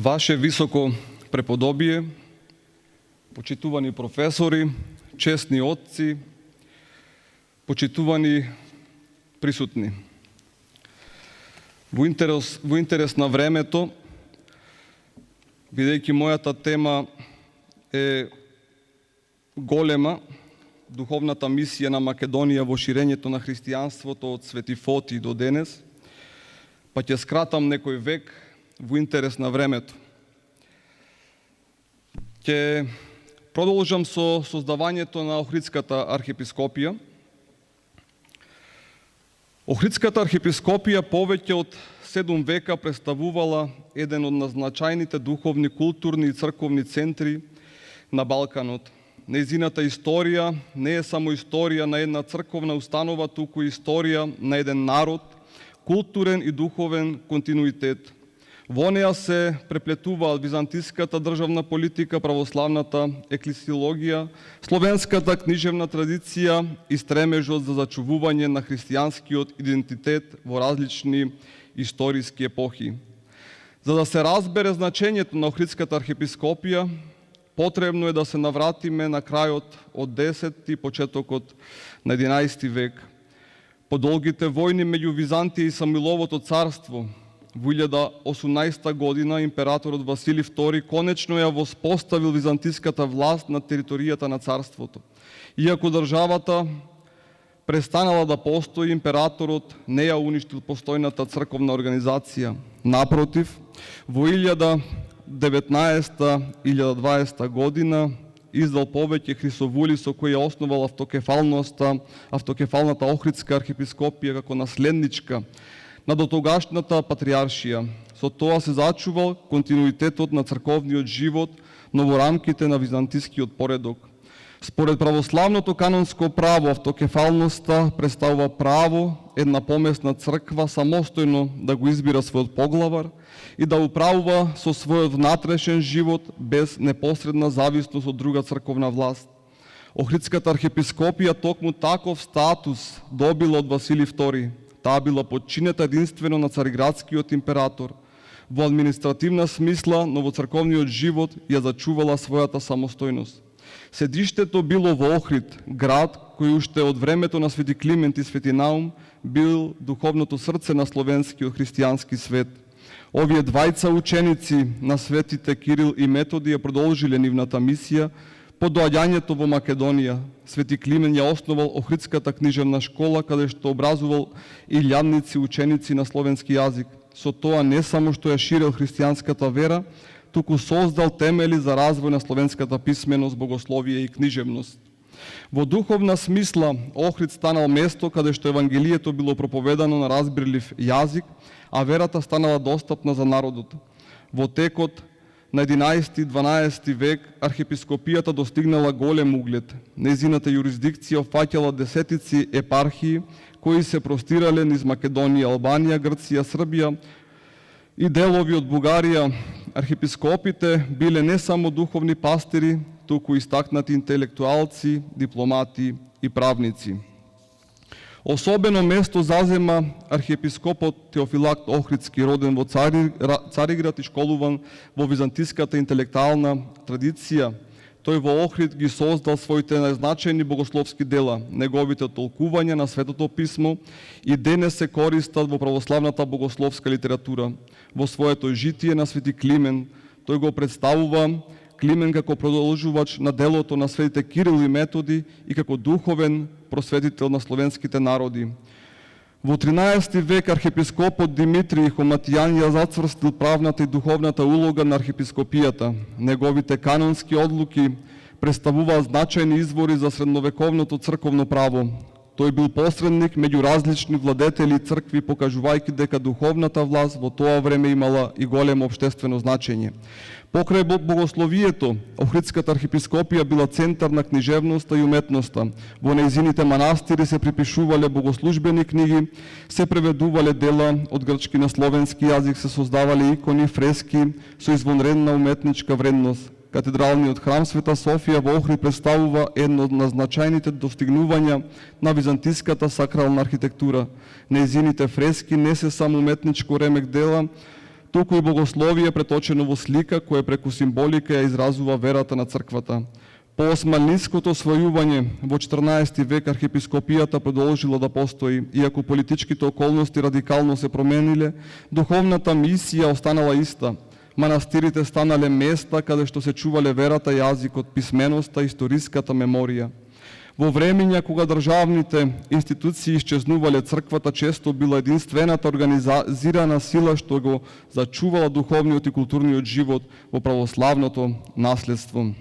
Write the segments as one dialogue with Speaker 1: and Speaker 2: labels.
Speaker 1: Ваше високо преподобие, почитувани професори, честни отци, почитувани присутни. Во интерес на времето, бидејќи мојата тема е голема, духовната мисија на Македонија во ширењето на христијанството од Свети Фотий до денес, па ќе скратам некој век во интерес на времето. Ќе продолжам со создавањето на Охридската архиепископија. Охридската архиепископија повеќе од 7 века представувала еден од назначајните духовни, културни и црковни центри на Балканот. Нејзината историја не е само историја на една црковна установа, туку историја на еден народ, културен и духовен континуитет. Во неа се преплетуваат византиската државна политика, православната еклесиологија, словенската книжевна традиција и стремежот за зачувување на христијанскиот идентитет во различни историски епохи. За да се разбере значењето на Охридската архиепископија, потребно е да се навратиме на крајот од 10 и почетокот на 11 век. По долгите војни меѓу Византија и Самуиловото царство, во 1018 година императорот Васили II конечно ја воспоставил византиската власт на територијата на царството. Иако државата престанала да постои, императорот не ја уништил постојната црковна организација. Напротив, во 1019-1020 година издал повеќе хрисовули со кои ја основал автокефалната Охридска архиепископија како наследничка на дотогашната патриаршија. Со тоа се зачувал континуитетот на црковниот живот, но во рамките на византискиот поредок. Според православното канонско право, автокефалноста представува право една помесна црква самостојно да го избира својот поглавар и да управува со својот внатрешен живот без непосредна зависност од друга црковна власт. Охридската архиепископија токму таков статус добила од Васили II. Таа била подчинета единствено на цариградскиот император. Во административна смисла, но во црковниот живот ја зачувала својата самостојност. Седиштето било во Охрид, град кој уште од времето на Свети Климент и Свети Наум бил духовното срце на словенскиот христијански свет. Овие двајца ученици на светите Кирил и Методи ја продолжиле нивната мисија по доаѓањето во Македонија. Свети Климент ја основал Охридската книжевна школа, каде што образувал илјадници ученици на словенски јазик. Со тоа не само што ја ширел христијанската вера, туку создал темели за развој на словенската писменост, богословие и книжевност. Во духовна смисла, Охрид станал место каде што Евангелието било проповедано на разбирлив јазик, а верата станала достапна за народот. Во текот на 11-12 век архиепископијата достигнала голем углед. Нејзината јурисдикција опфаќала десетици епархии кои се простирале низ Македонија, Албанија, Грција, Србија и делови од Бугарија. Архиепископите биле не само духовни пастири, туку истакнати интелектуалци, дипломати и правници. Особено место зазема архиепископот Теофилакт Охридски, роден во Цариград и школуван во византиската интелектуална традиција. Тој во Охрид ги создал своите најзначајни богословски дела. Неговите толкувања на Светото писмо и денес се користат во православната богословска литература. Во своето житие на Свети Климент тој го представува Климент како продолжувач на делото на светите Кирил и Методи и како духовен просветител на словенските народи. Во 13 век архиепископот Димитрий Хоматијан ја зацврстил правната и духовната улога на архиепископијата. Неговите канонски одлуки представуваат значајни извори за средновековното црковно право. Тој бил посредник меѓу различни владетели и цркви, покажувајќи дека духовната власт во тоа време имала и големо општествено значење. Покрај богословието, Охридската архиепископија била центар на книжевноста и уметноста. Во нејзините манастири се припишувале богослужбени книги, се преведувале дела од грчки на словенски јазик, се создавале икони, фрески со извонредна уметничка вредност. Катедралниот храм Света Софија во Охрид представува едно од значајните достигнувања на византиската сакрална архитектура. Нејзините фрески не се само уметничко ремек дела, туку и богословие преточено во слика која преку символика ја изразува верата на црквата. По османлиското освојување во 14 век архиепископијата продолжила да постои, иако политичките околности радикално се промениле, духовната мисија останала иста. Манастирите станале места каде што се чувале верата, јазикот, писменоста, историската меморија. Во времења кога државните институции исчезнувале, црквата често била единствената организирана сила што го зачувала духовниот и културниот живот во православното наследство.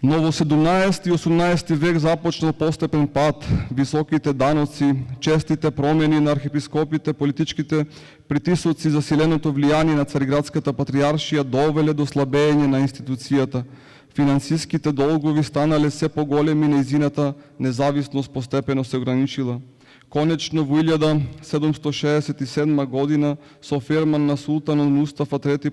Speaker 1: Но во 17 и 18 век започнал постепен пат, високите даноци, честите промени на архиепископите, политичките притисоци за силеното влијание на Цариградската патријаршија довеле до слабење на институцијата. Финансиските долгови станале се поголеми, нејзината независност постепено се ограничила. Конечно во 1767 година со ферман на султанот Мустафа III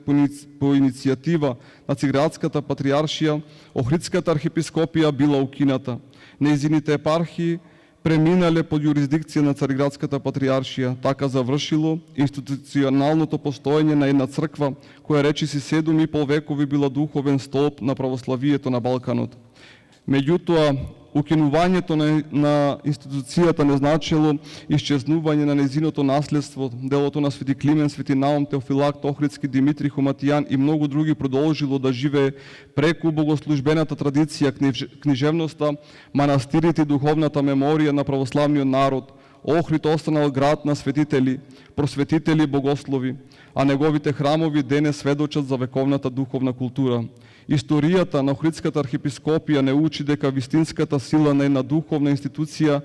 Speaker 1: по иницијатива на Цариградската патријаршија, Охридската архиепископија била укината. Нејзините епархии преминале под јурисдикција на Цариградската патријаршија. Така завршило институционалното постоење на една црква која речиси 7,5 векови била духовен столб на православието на Балканот. Меѓутоа, укинувањето на институцијата не значило исчезнување на нејзиното наследство. Делото на Свети Климент, Свети Наум, Теофилакт Охридски, Димитри Хоматијан и многу други продолжило да живее преку богослужбената традиција, книжевноста, манастирите и духовната меморија на православниот народ. Охрид останал град на светители, просветители и богослови, а неговите храмови денес сведочат за вековната духовна култура. Историјата на Охридската архиепископија не учи дека вистинската сила на една духовна институција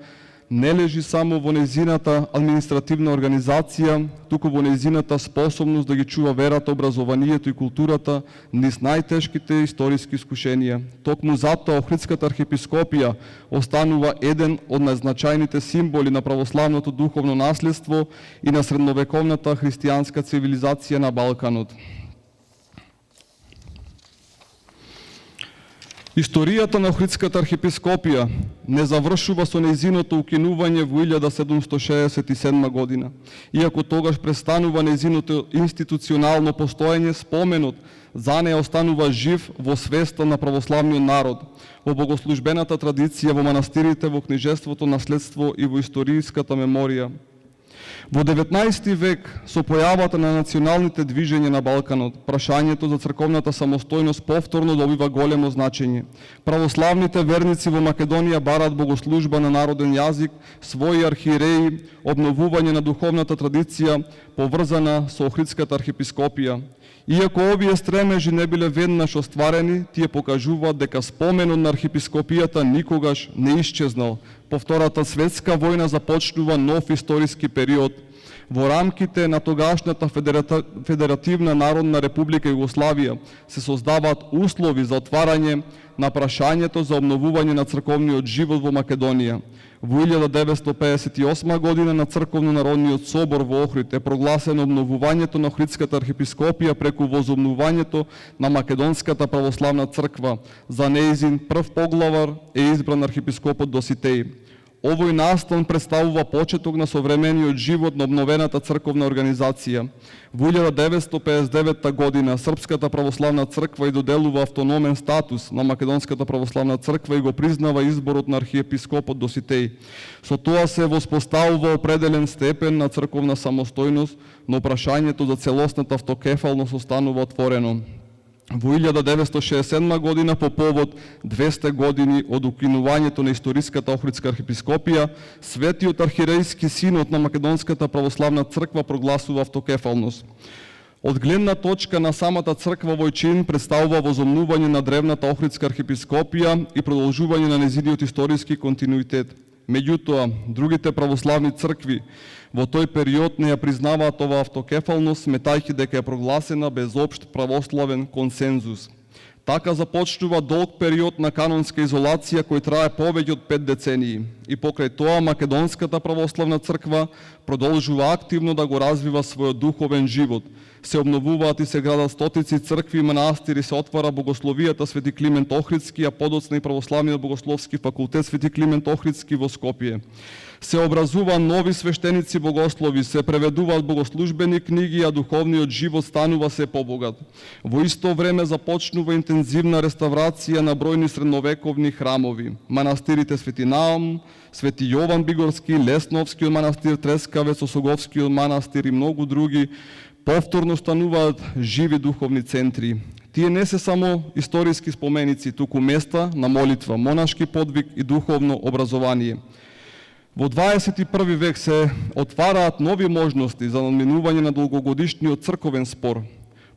Speaker 1: не лежи само во нејзината административна организација, туку во нејзината способност да ги чува верата, образованието и културата низ најтешките историски искушенија. Токму затоа Охридската архиепископија останува еден од најзначајните символи на православното духовно наследство и на средновековната христијанска цивилизација на Балканот. Историјата на Охридската архиепископија не завршува со нејзиното укинување во 1767 година. Иако тогаш престанува нејзиното институционално постоење, споменот за неја останува жив во свеста на православниот народ, во богослужбената традиција, во манастирите, во книжеството наследство и во историската меморија. Во 19 век, со појавата на националните движења на Балканот, прашањето за црковната самостојност повторно добива големо значење. Православните верници во Македонија бараат богослужба на народен јазик, своји архиереи, обновување на духовната традиција поврзана со Охридската архиепископија. Иако овие стремежи не биле веднаш остварени, тие покажуваат дека споменот на архиепископијата никогаш не исчезнал. По Втората светска војна започнува нов историски период. Во рамките на тогашната Федеративна Народна Република Југославија се создаваат услови за отварање на прашањето за обновување на црковниот живот во Македонија. Во 1958 година на Црковно-народниот собор во Охрид е прогласено обновувањето на Охридската архиепископија преку возобновувањето на Македонската православна црква. За нејзин прв поглавар е избран архиепископот Доситеј. Овој настан представува почеток на современиот живот на обновената црковна организација. Во 1959 година Српската православна црква и доделува автономен статус на Македонската православна црква и го признава изборот на архиепископот Доситеј. Со тоа се воспоставува определен степен на црковна самостојност, но прашањето за целосната автокефалност останува отворено. Во 1967 година, по повод 200 години од укинувањето на историската Охридска архиепископија, Светиот архиерејски синод на Македонската православна црква прогласува автокефалност. Од гледна точка на самата црква вој чин представува возобновување на древната Охридска архиепископија и продолжување на нејзиниот историски континуитет. Меѓутоа, другите православни цркви во тој период не ја признаваат ова автокефалност, сметајќи дека е прогласена без општ православен консензус. Така започнува долг период на канонска изолација кој трае повеќе од 5 децении. И покрај тоа Македонската православна црква продолжува активно да го развива својот духовен живот. Се обновуваат и се градат стотици цркви и манастири, се отвара богословијата Свети Климент Охридски, а подоцна и православниот богословски факултет Свети Климент Охридски во Скопје. Се образува нови свештеници богослови, се преведуваат богослужбени книги, а духовниот живот станува се побогат. Во исто време започнува интензивна реставрација на бројни средновековни храмови. Манастирите Свети Наум, Свети Јован Бигорски, Лесновскиот манастир, Трескавец, Осоговскиот манастир и многу други повторно стануваат живи духовни центри. Тие не се само историски споменици, туку места на молитва, монашки подвиг и духовно образование. Во 21 век се отвараат нови можности за надминување на долгогодишниот црковен спор,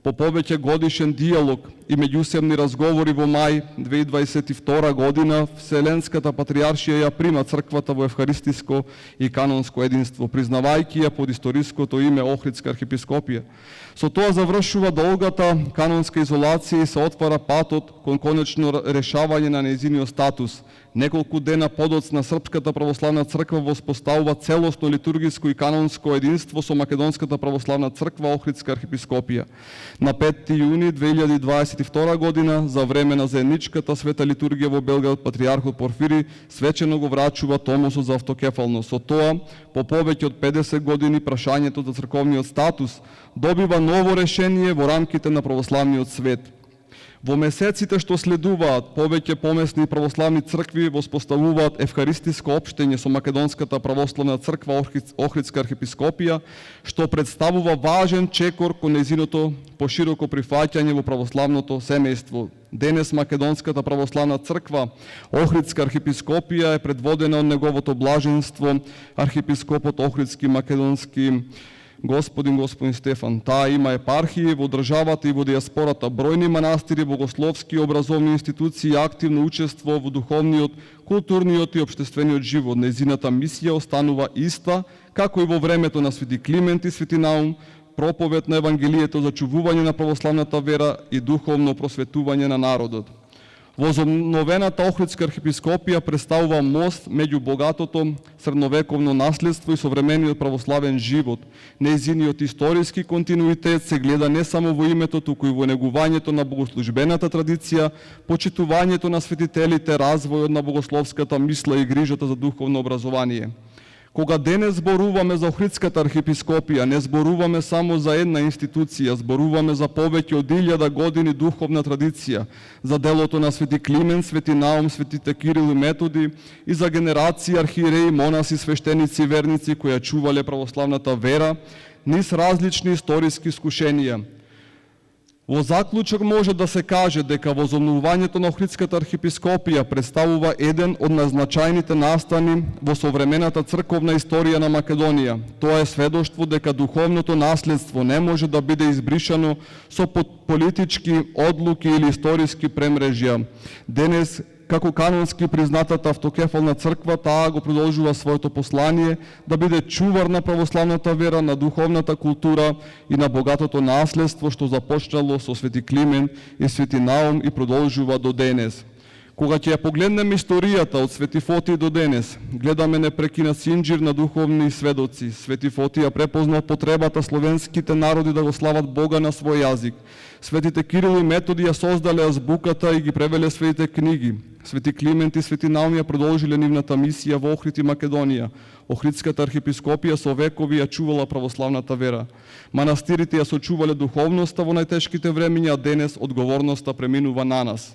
Speaker 1: по повеќе годишен диалог и меѓусебни разговори. Во мај 2022 година Вселенската патријаршија ја прима црквата во евхаристиско и канонско единство, признавајќи ја под историското име Охридска архиепископија. Со тоа завршува долгата канонска изолација и се отвара патот кон конечно решавање на нејзиниот статус. Неколку дена подоцна Српската православна црква воспоставува целосно литургиско и канонско единство со Македонската православна црква Охридска архиепископија. На 5 јуни 2022 година, за време на заедничката света литургија во Белград, патријархот Порфири свечено го врачува томосот за автокефалност. Со тоа, по повеќе од 50 години, прашањето за црковниот статус добива ново решение во рамките на православниот свет. Во месеците што следуваат, повеќе помесни православни цркви воспоставуваат евхаристиско општење со Македонската православна црква Охридска архиепископија, што представува важен чекор кон нејзиното пошироко прифаќање во православното семејство. Денес Македонската православна црква Охридска архиепископија е предводена од неговото блаженство архиепископот Охридски македонски Господин Стефан. Таа има епархии во државата и во диаспората, бројни манастири, богословски и образовни институции и активно учество во духовниот, културниот и општествениот живот. Нејзината мисија останува иста, како и во времето на Свети Климент и Свети Наум, проповед на Евангелието за чувување на православната вера и духовно просветување на народот. Возобновената Охридска архиепископија представува мост меѓу богатото средновековно наследство и современиот православен живот. Нејзиниот историски континуитет се гледа не само во името, туку и во негувањето на богослужбената традиција, почитувањето на светителите, развојот на богословската мисла и грижата за духовно образование. Кога денес зборуваме за Охридската архиепископија, не зборуваме само за една институција, зборуваме за повеќе од 1000 години духовна традиција, за делото на Свети Климент, Свети Наум, Светите Кирил и Методи и за генерации архиереи, монаси, свештеници и верници кои ја чувале православната вера низ различни историски искушенија. Во заклучок може да се каже дека возобновувањето на Охридската архиепископија представува еден од најзначајните настани во современата црковна историја на Македонија. Тоа е сведоштво дека духовното наследство не може да биде избришано со политички одлуки или историски премрежја. Денес, како канонски признатата автокефална црква, таа го продолжува своето послание да биде чувар на православната вера, на духовната култура и на богатото наследство што започнало со Свети Климент и Свети Наум и продолжува до денес. Кога ќе ја погледнеме историјата од Свети Фотиј до денес, гледаме непрекинат синџир на духовни сведоци. Свети Фотиј ја препознал потребата словенските народи да го слават Бога на свој јазик. Светите Кирил и Методи ја создале азбуката и ги превеле светите книги. Свети Климент и Свети Наум ја продолжиле нивната мисија во Охрид и Македонија. Охридската архиепископија со векови ја чувала православната вера. Манастирите ја сочувале духовноста во најтешките времиња, а денес одговорноста преминува на нас.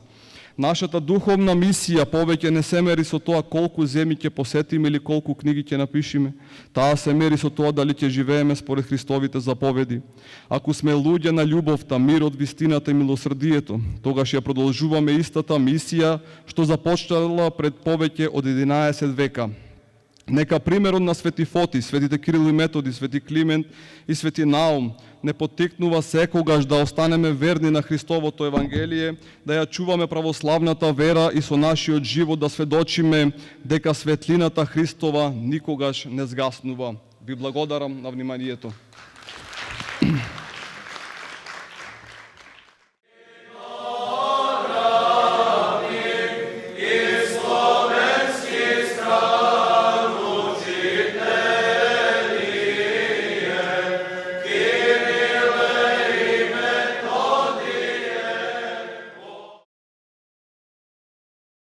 Speaker 1: Нашата духовна мисија повеќе не се мери со тоа колку земји ќе посетиме или колку книги ќе напишеме. Таа се мери со тоа дали ќе живееме според Христовите заповеди. Ако сме луѓе на љубовта, мирот, вистината и милосрдието, тогаш ја продолжуваме истата мисија што започнала пред повеќе од 11 века. Нека примерот на Свети Фотиј, Светите Кирил и Методи, Свети Климент и Свети Наум не поттикнува секогаш да останеме верни на Христовото Евангелие, да ја чуваме православната вера и со нашиот живот да сведочиме дека светлината Христова никогаш не згаснува. Ви благодарам на вниманието.